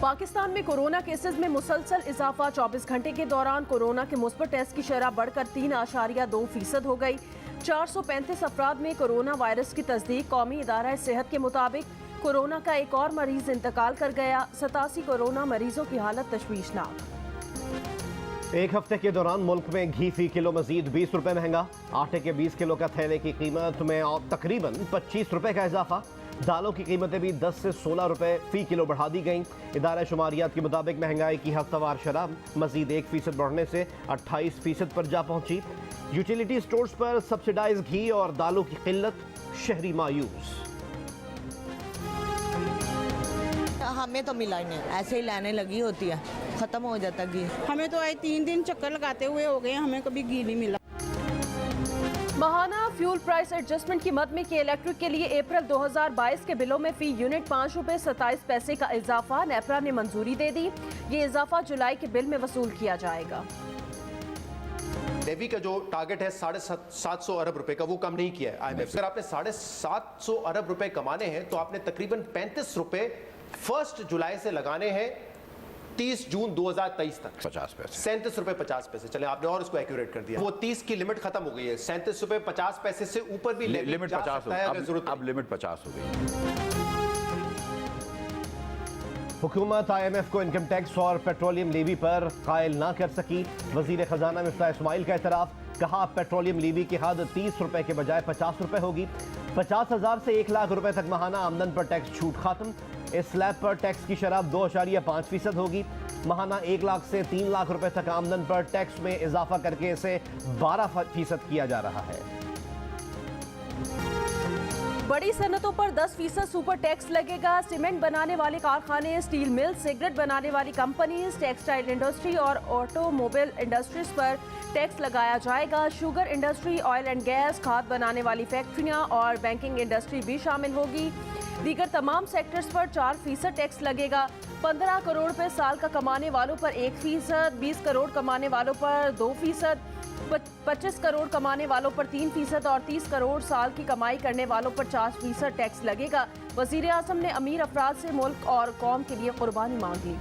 पाकिस्तान में corona cases में मुसलसल इजाफा। 24 घंटे के दौरान कोरोना के मुस्बत टेस्ट की शरह बढ़कर 3.2% हो गई। 435 अफराद में कोरोना वायरस की तस्दीक। कौमी इदारा सेहत के मुताबिक कोरोना का एक और मरीज इंतकाल कर गया। 87 कोरोना मरीजों की हालत तशवीशनाक। एक हफ्ते के दौरान मुल्क में घी फी किलो मजीद 20 रुपए महंगा। आटे के 20 किलो का थैले की कीमत में तकरीबन 25 रुपए का इजाफा। दालों की कीमतें भी 10 से 16 रुपए फी किलो बढ़ा दी गईं। इदारा शुमारियात के मुताबिक महंगाई की हफ्तावार शरह मजीद 1% बढ़ने से 28% पर जा पहुंची। यूटिलिटी स्टोर्स पर सब्सिडाइज घी और दालों की किल्लत, शहरी मायूस। हमें तो मिला ही नहीं, ऐसे ही लाने लगी होती है, खत्म हो जाता घी। हमें तो आज 3 दिन चक्कर लगाते हुए हो गए, हमें कभी घी नहीं मिला। महाना फ्यूल प्राइस एडजस्टमेंट की मद में कि इलेक्ट्रिक के लिए अप्रैल 2022 के बिलों में फी यूनिट 5 रुपए 27 पैसे का इजाफा नेपरा ने मंजूरी दे दी। ये इजाफा जुलाई के बिल में वसूल किया जाएगा। लेवी का जो टारगेट है 750 अरब रुपए का, वो कम नहीं किया है IMF। अगर आपने 750 अरब रुपए कमाने हैं तो आपने तकरीबन 35 रुपए 1 जुलाई से लगाने हैं 30 जून 2023 तक। 50 पैसे, 37 रुपए 50 पैसे। चले आपने और इसको एक्यूरेट कर दिया। वो 30 की लिमिट खत्म हो गई है। 37 रुपए 50 पैसे से ऊपर भी लिमिट 50 हो गई। अब लिमिट 50 हो गई। हुकूमत IMF को इनकम टैक्स और पेट्रोलियम लेवी पर कायल ना कर सकी। वजीर खजाना मिफ्ताह इस्माइल का एतराफ़। कहा पेट्रोलियम लेवी की हद 30 रुपए के बजाय 50 रुपए होगी। 50,000 से 1 लाख रुपए तक माहाना आमदन पर टैक्स छूट खत्म। इस स्लैब पर टैक्स की शरह 2.5% होगी। माहाना 1 लाख से 3 लाख रुपए तक आमदन पर टैक्स में इजाफा करके इसे 12% किया जा रहा है। बड़ी सनतों पर 10% सुपर टैक्स लगेगा। सीमेंट बनाने वाले कारखाने, स्टील मिल, सिगरेट बनाने वाली कंपनीज, टेक्सटाइल इंडस्ट्री और ऑटोमोबाइल इंडस्ट्रीज पर टैक्स लगाया जाएगा। Sugar industry, oil and gas, खाद बनाने वाली फैक्ट्रियां और बैंकिंग इंडस्ट्री भी शामिल होगी। दीगर तमाम सेक्टर्स पर 4% टैक्स लगेगा। 15 करोड़ रुपए साल का कमाने वालों पर 1%, 20 करोड़ कमाने वालों पर 2%, 25 करोड़ कमाने वालों पर 3% और 30 करोड़ साल की कमाई करने वालों पर 4% टैक्स लगेगा। वजीर आज़म ने अमीर अफराद से मुल्क और कौम के लिए कुर्बानी मांग ली।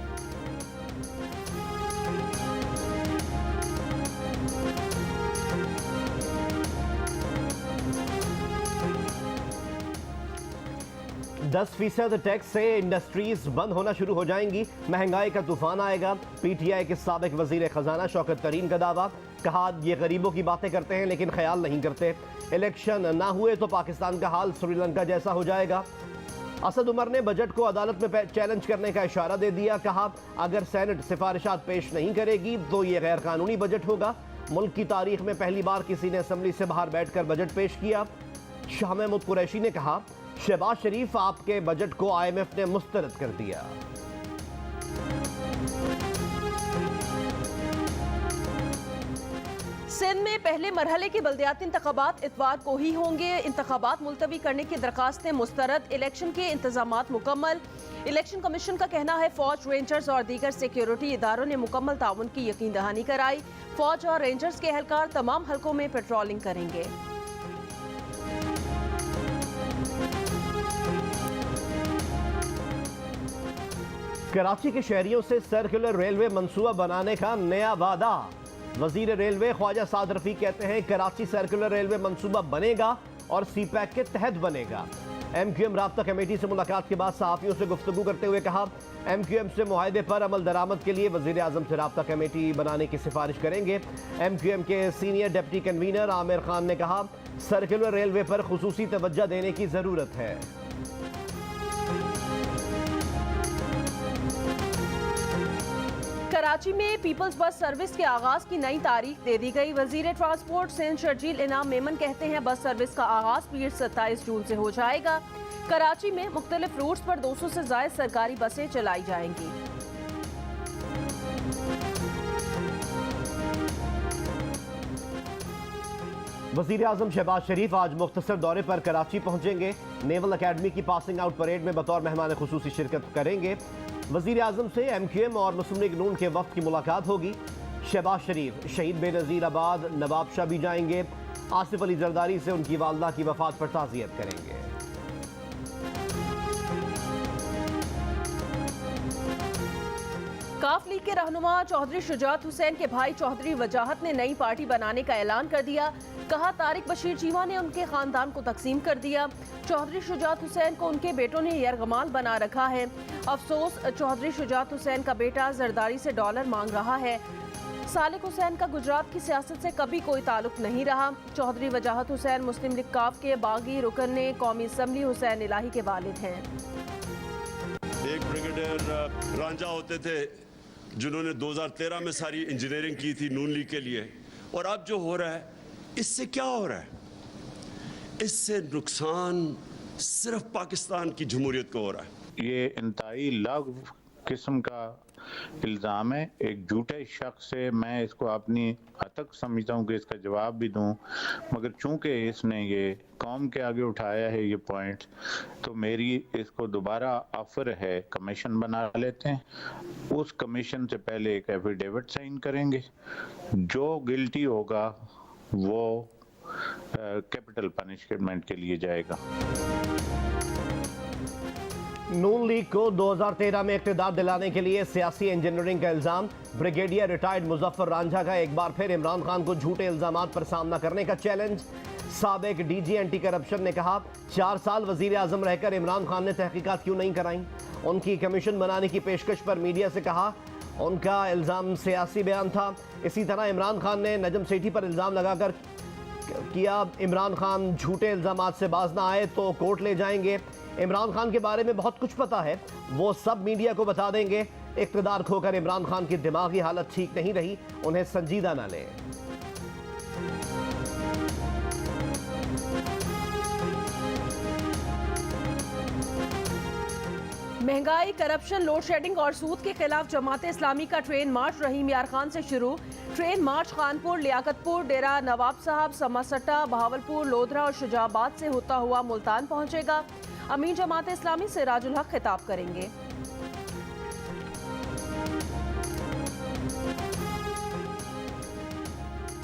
%10 टैक्स से इंडस्ट्रीज बंद होना शुरू हो जाएंगी। महंगाई का तूफान आएगा। PTI के साबिक वजीर खजाना शौकत तरीन का दावा। कहा ये गरीबों की बातें करते हैं लेकिन ख्याल नहीं करते। इलेक्शन ना हुए तो पाकिस्तान का हाल श्रीलंका जैसा हो जाएगा। असद उमर ने बजट को अदालत में चैलेंज करने का इशारा दे दिया। कहा अगर सेनेट सिफारिशात पेश नहीं करेगी तो ये गैर कानूनी बजट होगा। मुल्क की तारीख में पहली बार किसी ने असम्बली से बाहर बैठकर बजट पेश किया। शाह महमूद कुरैशी ने कहा शहबाज शरीफ आपके बजट को IMF ने मुस्तरद कर दिया। सिंध में पहले मरहले के बल्दियाती इंतखाबात इतवार को ही होंगे। इंतखाबात मुलतवी करने की दरखास्तें मुस्तरद। इलेक्शन के इंतजामात मुकम्मल। इलेक्शन कमीशन का कहना है फौज, रेंजर्स और दीगर सिक्योरिटी इदारों ने मुकम्मल ताउन की यकीन दहानी कराई। फौज और रेंजर्स के एहलकार तमाम हलकों में पेट्रोलिंग करेंगे। कराची के शहरियों से सर्कुलर रेलवे मंसूबा बनाने का नया वादा। वजीर रेलवे ख्वाजा साद रफी कहते हैं कराची सर्कुलर रेलवे मंसूबा बनेगा और CPEC के तहत बनेगा। MQM राब्ता कमेटी से मुलाकात के बाद सहाफ़ियों से गुफ्तगू करते हुए कहा MQM से मुआहदे पर अमल दरामद के लिए वजीर आज़म से राब्ता कमेटी बनाने की सिफारिश करेंगे। MQM के senior deputy convener Aamir Khan ने कहा सर्कुलर रेलवे पर खुसूसी तवज्जो देने की ज़रूरत है। कराची में पीपल्स बस सर्विस के आगाज की नई तारीख दे दी गई। वजीर ट्रांसपोर्ट सिंध शर्जील इनाम मेमन कहते हैं बस सर्विस का आगाज पीर 27 जून से हो जाएगा। कराची में मुख्तलिफ रूट्स पर 200 से ज्यादा सरकारी बसें चलाई जाएंगी। वजीर आज़म शहबाज शरीफ आज मुख्तसर दौरे पर कराची पहुंचेंगे। नेवल अकेडमी की पासिंग आउट परेड में बतौर मेहमान खुसूसी शिरकत करेंगे। वजीर आज़म से MQM और मुस्लिम लीग नून के वफ्द की मुलाकात होगी। शहबाज शरीफ शहीद बेनज़ीर आबाद नवाबशाह भी जाएंगे। आसिफ अली जरदारी से उनकी वालदा की वफात पर ताज़ियत करेंगे। काफ लीग के रहनुमा चौधरी शुजात हुसैन के भाई चौधरी वजाहत ने नई पार्टी बनाने का ऐलान कर दिया। कहा तारिक बशीर चीमा ने उनके खानदान को तकसीम कर दिया। चौधरी शुजात हुसैन को उनके बेटों ने यरगमाल बना रखा है। अफसोस, चौधरी शुजात हुसैन का बेटा जरदारी से डॉलर मांग रहा है। सालिक हुसैन का गुजरात की सियासत से कभी कोई ताल्लुक नहीं रहा। चौधरी वजाहत हुसैन मुस्लिम लीग काफ के बागी रुकन कौमी असम्बली हुसैन इलाही के वालिद हैं। एक ब्रिगेडियर रांझा होते थे जिन्होंने 2013 में सारी इंजीनियरिंग की थी नून लीग के लिए, और अब जो हो रहा है इससे क्या हो रहा है? इससे नुकसान सिर्फ पाकिस्तान की जमहूरियत को हो रहा है। ये इंतहाई लघु किस्म का इल्ज़ाम है एक झूठे शख्स से। मैं इसको अपनी हद तक समझता हूँ कि इसका जवाब भी दूँ, मगर चूंकि इसने ये कौम के आगे उठाया है ये पॉइंट, तो मेरी इसको दोबारा ऑफर है कमीशन बना लेते हैं। उस कमीशन से पहले एक एफिडेविट साइन करेंगे। जो गिल्टी होगा वो कैपिटल पनिशमेंट के लिए जाएगा। नून लीग को 2013 में इक़्तिदार दिलाने के लिए सियासी इंजीनियरिंग का इल्ज़ाम। ब्रिगेडियर रिटायर्ड मुजफ्फर रांझा का एक बार फिर इमरान खान को झूठे इल्ज़ामात पर सामना करने का चैलेंज। साबिक डीजी एंटी करप्शन ने कहा 4 साल वज़ीर आज़म रहकर इमरान खान ने तहकीकात क्यों नहीं कराई। उनकी कमीशन बनाने की पेशकश पर मीडिया से कहा उनका इल्ज़ाम सियासी बयान था। इसी तरह इमरान खान ने नजम सेठी पर इल्ज़ाम लगाकर किया इमरान खान झूठे इल्ज़ामात से बाज ना आए तो कोर्ट ले जाएंगे। इमरान खान के बारे में बहुत कुछ पता है, वो सब मीडिया को बता देंगे। इक़्तिदार खोकर इमरान खान की दिमागी हालत ठीक नहीं रही, उन्हें संजीदा न लें। महंगाई, करप्शन, लोड शेडिंग और सूद के खिलाफ जमात इस्लामी का ट्रेन मार्च रहीम यार खान से शुरू। ट्रेन मार्च कानपुर, लियाकतपुर, डेरा नवाब साहब, समासट्टा, बहावलपुर, लोधरा और शुजाबाद से होता हुआ मुल्तान पहुंचेगा। अमीर जमात इस्लामी सिराजुल हक खिताब करेंगे।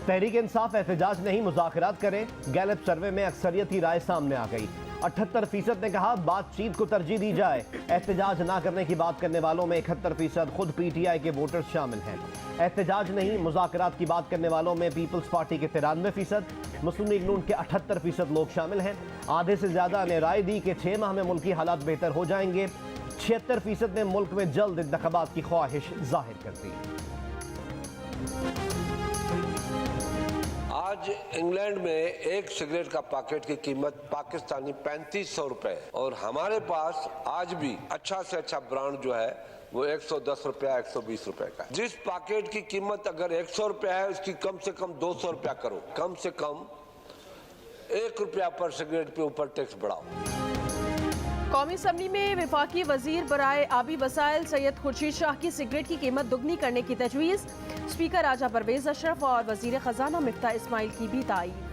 तहरीक इंसाफ एहतजाज नहीं मुज़ाकरात करे, गैलप सर्वे में अक्सरियती राय सामने आ गई। 78% ने कहा बातचीत को तरजीह दी जाए। एहतजाज ना करने की बात करने वालों में 71% खुद PTI के वोटर्स शामिल हैं। एहतजाज नहीं मुज़ाकरात की बात करने वालों में पीपल्स पार्टी के 93%, मुस्लिम लीग नून के 78% लोग शामिल हैं। आधे से ज़्यादा ने राय दी कि 6 माह में मुल्की हालात बेहतर हो जाएंगे। 76% ने मुल्क में जल्द इंतखाबात की ख्वाहिश जाहिर कर दी। आज इंग्लैंड में एक सिगरेट का पैकेट की कीमत पाकिस्तानी 3500 रुपए, और हमारे पास आज भी अच्छा से अच्छा ब्रांड जो है वो 110 रुपया 120 रुपए का। जिस पैकेट की कीमत अगर 100 रुपया है उसकी कम से कम 200 रुपया करो, कम से कम 1 रुपया पर सिगरेट पे ऊपर टैक्स बढ़ाओ। कौमी असम्बली में वफाकी वजीर बराए आबी वसाइल सैयद खुर्शीद शाह की सिगरेट की कीमत दुगनी करने की तजवीज़। स्पीकर राजा परवेज अशरफ और वजीर खजाना मिफ्ता इस्माइल की भी तायीद।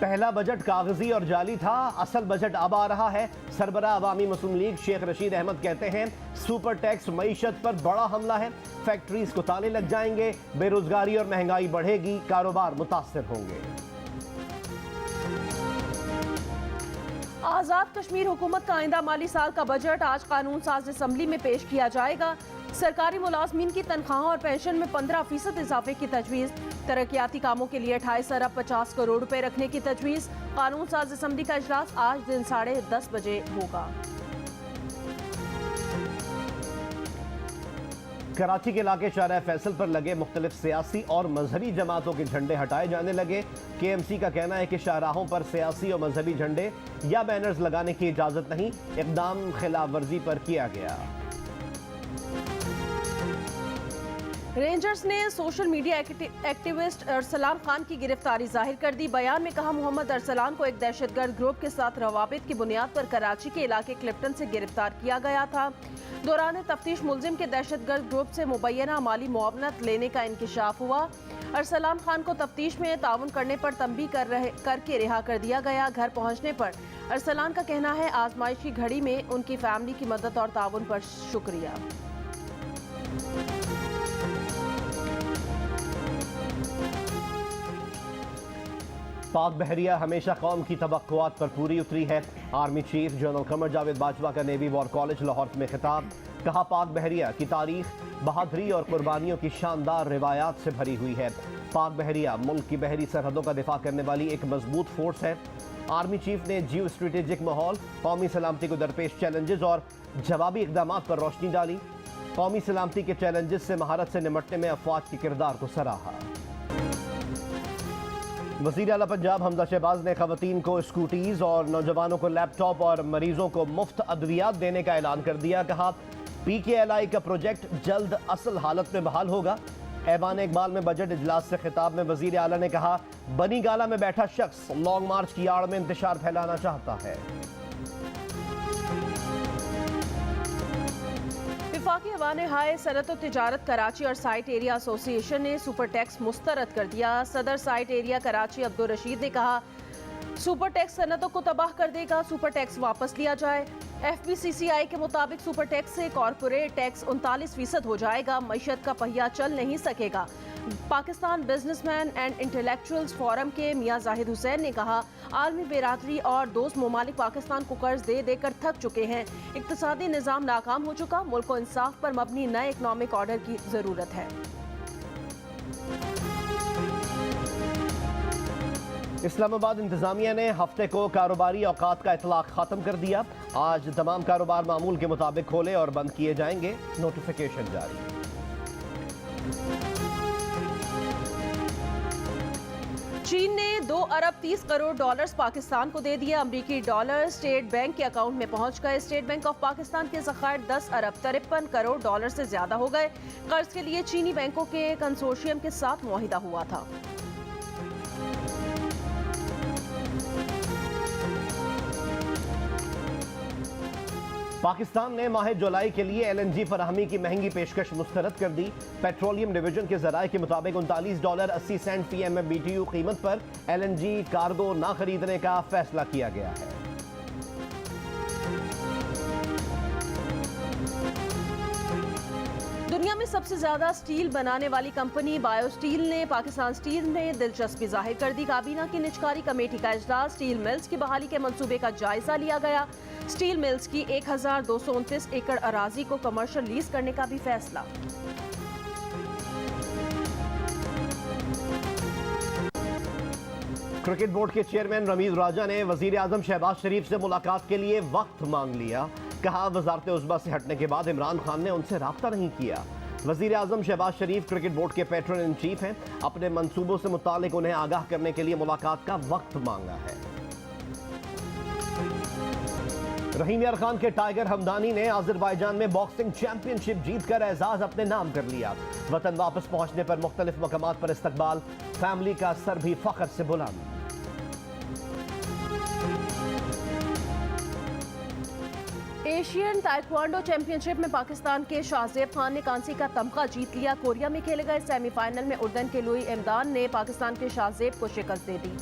पहला बजट कागजी और जाली था, असल बजट अब आ रहा है। सरबराह अवामी मुस्लिम लीग शेख रशीद अहमद कहते हैं सुपर टैक्स मईशत पर बड़ा हमला है। फैक्ट्रीज को ताले लग जाएंगे, बेरोजगारी और महंगाई बढ़ेगी, कारोबार मुतासर होंगे। आज़ाद कश्मीर हुकूमत का आइंदा माली साल का बजट आज कानून साज असम्बली में पेश किया जाएगा। सरकारी मुलाजमीन की तनख्वाहों और पेंशन में 15% इजाफे की तजवीज़। तरक्याती कामों के लिए 28 अरब 50 करोड़ रुपए रखने की तजवीज़। कानून साज असम्बली का इजलास आज दिन 10:30 बजे होगा। कराची के इलाके शाहराह फैसल पर लगे मुख्तलिफ सियासी और मजहबी जमातों के झंडे हटाए जाने लगे। KMC का कहना है कि शाहराहों पर सियासी और मजहबी झंडे या बैनर्स लगाने की इजाज़त नहीं, इक़दाम खिलाफ वर्जी पर किया गया। रेंजर्स ने social media activist Arsalan Khan की गिरफ्तारी जाहिर कर दी। बयान में कहा मुहम्मद अरसलान को एक दहशतगर्द ग्रुप के साथ रवाबित की बुनियाद पर कराची के इलाके क्लिफ्टन से गिरफ्तार किया गया था। दौरान तफ्तीश मुलजिम के दहशतगर्द ग्रुप से मुबैना माली मुआवनत लेने का इंकिशाफ हुआ। अरसलान खान को तफ्तीश में ताउन करने पर तंबीह करके रिहा कर दिया गया। घर पहुंचने पर अरसलान का कहना है आजमाइश की घड़ी में उनकी फैमिली की मदद और ताउन पर शुक्रिया। पाक बहरिया हमेशा कौम की तवक्कुआत पर पूरी उतरी है। Army chief general Qamar Javed Bajwa का नेवी वॉर कॉलेज लाहौर में खिताब। कहा पाक बहरिया की तारीख बहादुरी और कुर्बानियों की शानदार रिवायात से भरी हुई है। पाक बहरिया मुल्क की बहरी सरहदों का दिफा करने वाली एक मजबूत फोर्स है। आर्मी चीफ ने जियो स्ट्रेटेजिक माहौल, कौमी सलामती को दरपेश चैलेंजेस और जवाबी इकदाम पर रोशनी डाली। कौमी सलामती के चैलेंजेस से महारत से निपटने में अफवाज के किरदार को सराहा। वज़ीर आला पंजाब हमजा शहबाज ने खवातीन को स्कूटीज और नौजवानों को लैपटॉप और मरीजों को मुफ्त अद्वियात देने का ऐलान कर दिया। कहा PKLI का प्रोजेक्ट जल्द असल हालत में बहाल होगा। ऐवान इकबाल में बजट इजलास से खिताब में वज़ीर आला ने कहा बनी गाला में बैठा शख्स लॉन्ग मार्च की आड़ में इंतशार फैलाना चाहता है। वफाकी ऐवान हाय सनत और तिजारत कराची और साइट एरिया एसोसिएशन ने सुपर टैक्स मुस्तरद कर दिया। सदर साइट एरिया कराची अब्दुल रशीद ने कहा सुपर टैक्स सनतों को तबाह कर देगा, सुपर टैक्स वापस लिया जाए। FBCCI के मुताबिक सुपर टैक्स से कॉरपोरेट टैक्स 39% हो जाएगा, मईशत का पहिया चल नहीं सकेगा। Pakistan businessman and intellectuals forum के मियां जाहिद हुसैन ने कहा आलमी बेरादरी और दोस्त ममालिक पाकिस्तान को कर्ज दे देकर थक चुके हैं। इक्तिसादी निज़ाम नाकाम हो चुका, मुल्क को इंसाफ पर मबनी नए इकनॉमिक ऑर्डर की ज़रूरत है। इस्लामाबाद इंतजामिया ने हफ्ते को कारोबारी औकात का इतलाक खत्म कर दिया। आज तमाम कारोबार मामूल के मुताबिक खोले और बंद किए जाएंगे, नोटिफिकेशन जारी। चीन ने 2 अरब 30 करोड़ डॉलर्स पाकिस्तान को दे दिए। अमरीकी डॉलर स्टेट बैंक के अकाउंट में पहुंच गए। स्टेट बैंक ऑफ पाकिस्तान के ज़खायर 10 अरब 53 करोड़ डॉलर से ज्यादा हो गए। कर्ज के लिए चीनी बैंकों के कंसोर्शियम के साथ मुआहिदा हुआ था। पाकिस्तान ने माह जुलाई के लिए LNG फराहमी की महंगी पेशकश मुस्तरद कर दी। पेट्रोलियम डिवीजन के जराये के मुताबिक $39.80 फी MMBTU कीमत पर LNG कार्गो ना खरीदने का फैसला किया गया है। दुनिया में सबसे ज्यादा स्टील बनाने वाली कंपनी बायो स्टील ने पाकिस्तान स्टील में दिलचस्पी जाहिर कर दी। काबीना की निजकारी कमेटी का इजलास, स्टील मिल्स की बहाली के मंसूबे का जायजा लिया गया। स्टील मिल्स की 1229 एकड़ अराजी को कमर्शियल लीज करने का भी फैसला। क्रिकेट बोर्ड के चेयरमैन रमीज राजा ने वजीर आजम शहबाज शरीफ से मुलाकात के लिए वक्त मांग लिया। कहा वजारत उज़्मा से हटने के बाद इमरान खान ने उनसे राब्ता नहीं किया। वजीर आजम शहबाज शरीफ क्रिकेट बोर्ड के पैट्रन इन चीफ हैं। अपने मंसूबों से मुतालिक उन्हें आगाह करने के लिए मुलाकात का वक्त मांगा है। रहीम यार खान के टाइगर हमदानी ने अजरबैजान में बॉक्सिंग चैंपियनशिप जीतकर एजाज अपने नाम कर लिया। वतन वापस पहुंचने पर मुख्तलिफ मकामात पर इस्तकबाल, फैमिली का सर भी फख्र से बुलंद। एशियन ताइक्वांडो चैंपियनशिप में पाकिस्तान के शाहजेब खान ने कांसी का तमगा जीत लिया। कोरिया में खेले गए सेमीफाइनल में उर्दन के लुई इमदान ने पाकिस्तान के शाहजेब को शिकस्त दे दी।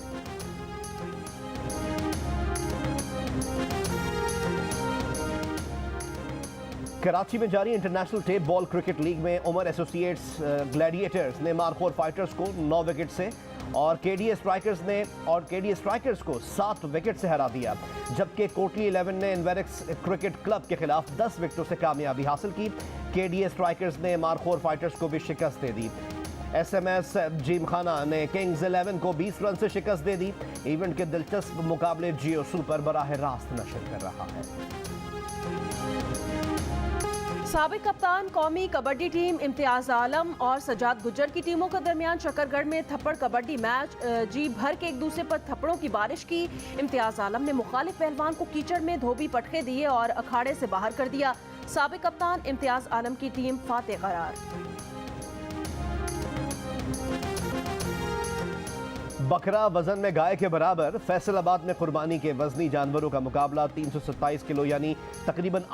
कराची में जारी international tape ball cricket league में उमर एसोसिएट्स ग्लैडिएटर्स ने मारखोर फाइटर्स को 9 विकेट से और केडीए स्ट्राइकर्स को 7 विकेट से हरा दिया। जबकि कोटली 11 ने इन्वेरिक्स क्रिकेट क्लब के खिलाफ 10 विकेटों से कामयाबी हासिल की। केडीए स्ट्राइकर्स ने मारखोर फाइटर्स को भी शिकस्त दे दी। SMS जिमखाना ने किंग्स 11 को 20 रन से शिकस्त दे दी। इवेंट के दिलचस्प मुकाबले जियो सुपर बराह रास्त नशर कर रहा है। साबिक कप्तान कौमी कबड्डी टीम इम्तियाज आलम और सजाद गुज्जर की टीमों के दरमियान शकरगढ़ में थप्पड़ कबड्डी मैच, जी भर के एक दूसरे पर थप्पड़ों की बारिश की। इम्तियाज आलम ने मुखालिफ पहलवान को कीचड़ में धोबी पटके दिए और अखाड़े से बाहर कर दिया। साबिक कप्तान इम्तियाज आलम की टीम फातेह करार। बकरा वजन में गाय के बराबर, फैसलाबाद में कुर्बानी के वजनी जानवरों का मुकाबला 327 किलो यानी तकरीबन